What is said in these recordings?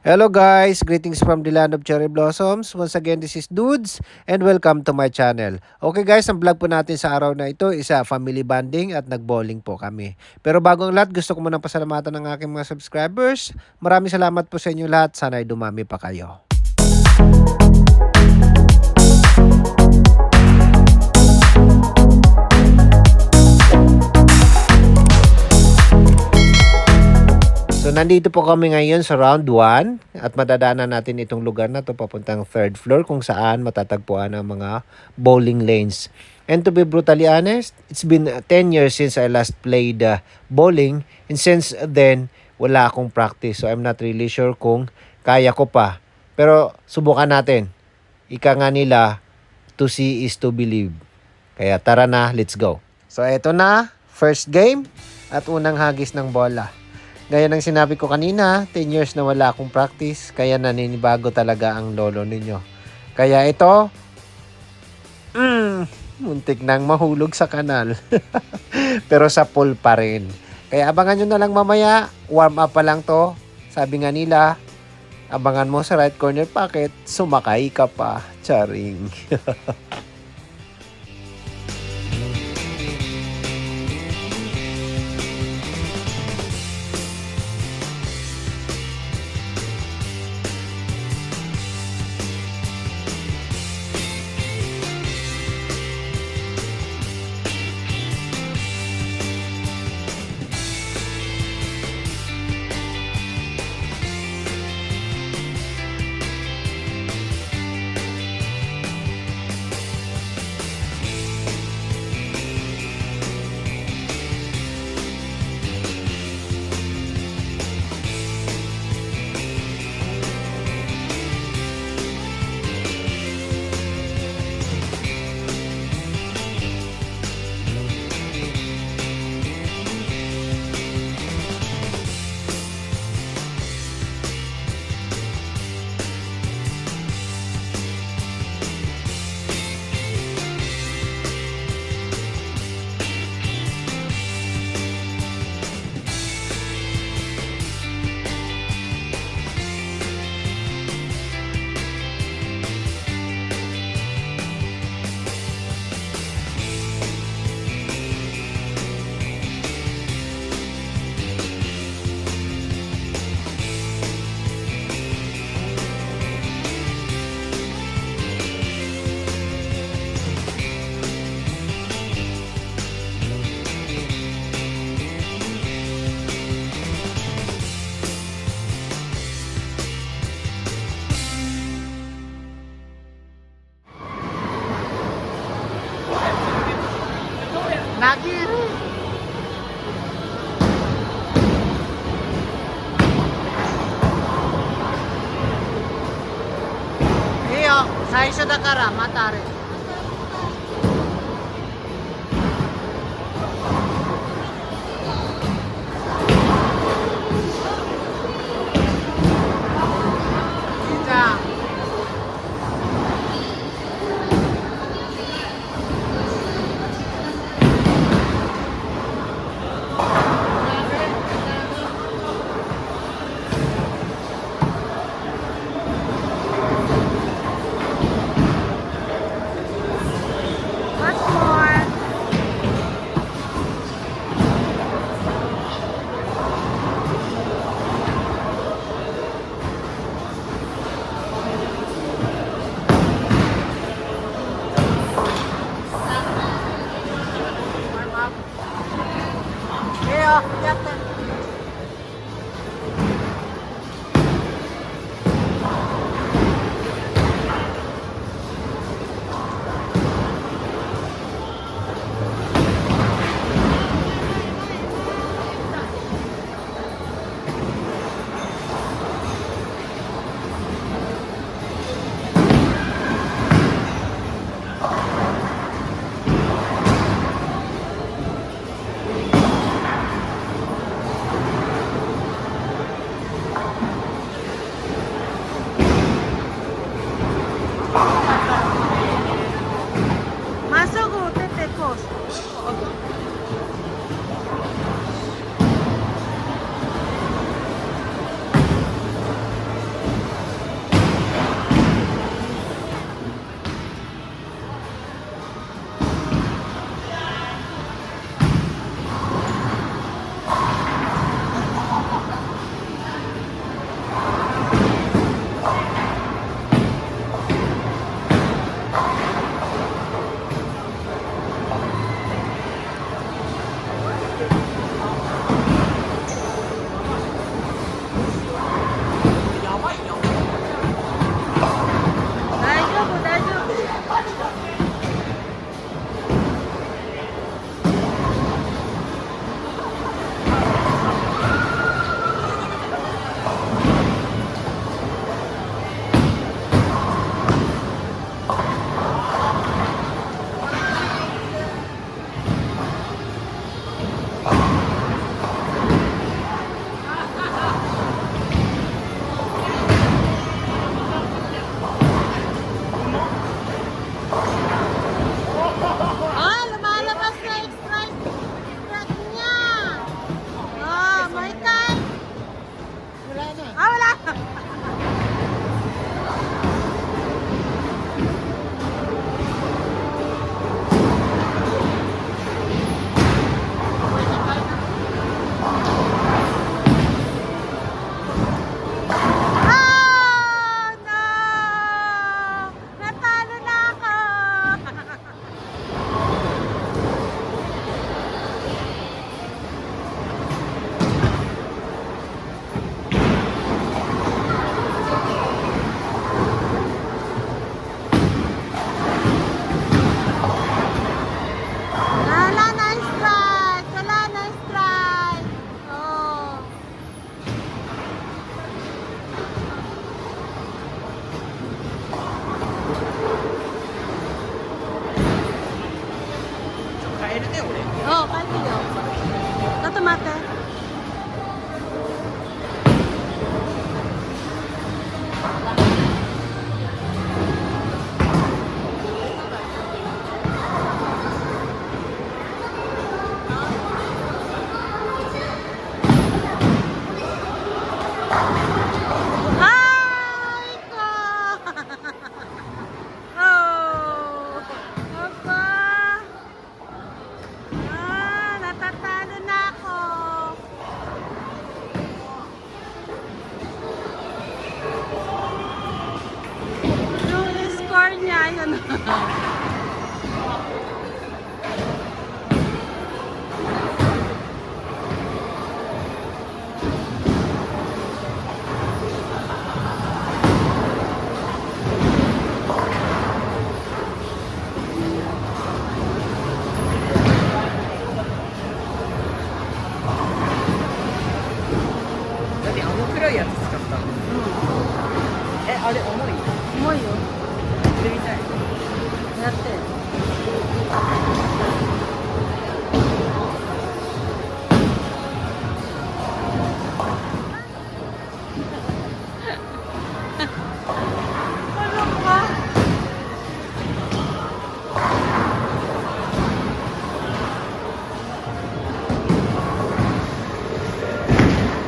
Hello guys, greetings from the land of cherry blossoms. Once again, this is Dudes and welcome to my channel. Okay guys, ang vlog po natin sa araw na ito is family bonding at nag-bowling po kami. Pero bago ang lahat, gusto ko munang pasalamatan ng aking mga subscribers. Maraming salamat po sa inyo lahat. Sana ay dumami pa kayo. So, nandito po kami ngayon sa round 1 at madadaanan natin itong lugar na to papuntang 3rd floor kung saan matatagpuan ang mga bowling lanes. And to be brutally honest, it's been 10 years since I last played bowling, and since then, wala akong practice. So, I'm not really sure kung kaya ko pa. Pero, subukan natin. Ika nga nila, to see is to believe. Kaya tara na, let's go. So, eto na, first game at unang hagis ng bola. Gaya ng sinabi ko kanina, 10 years na wala akong practice, kaya naninibago talaga ang lolo ninyo. Kaya ito, muntik nang mahulog sa kanal. Pero sa pool pa rin. Kaya abangan nyo na lang mamaya, warm up pa lang to. Sabi nga nila, abangan mo sa right corner pocket, sumakay ka pa. Charing. Nagiri. Iyo, 最初だからまたあれ。いいじゃん。ano.重いよ。やって。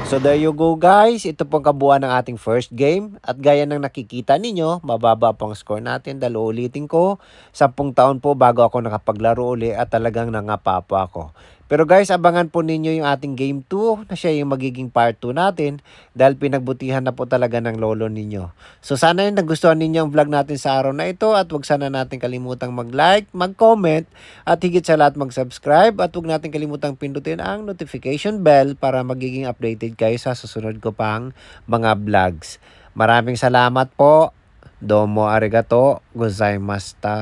So there you go guys, ito pong kabuuan ng ating first game at gaya ng nakikita ninyo, mababa pang score natin dahil ulitin ko, 10 taon po bago ako nakapaglaro uli at talagang nangapapa ako. Pero guys, abangan po ninyo yung ating game 2 na siya yung magiging part 2 natin dahil pinagbutihan na po talaga ng lolo ninyo. So sana yung nagustuhan ninyo ang vlog natin sa araw na ito at wag sana natin kalimutang mag-like, mag-comment at higit sa lahat mag-subscribe at wag natin kalimutang pindutin ang notification bell para magiging updated kayo sa susunod ko pang mga vlogs. Maraming salamat po. Domo arigato gozaimashita.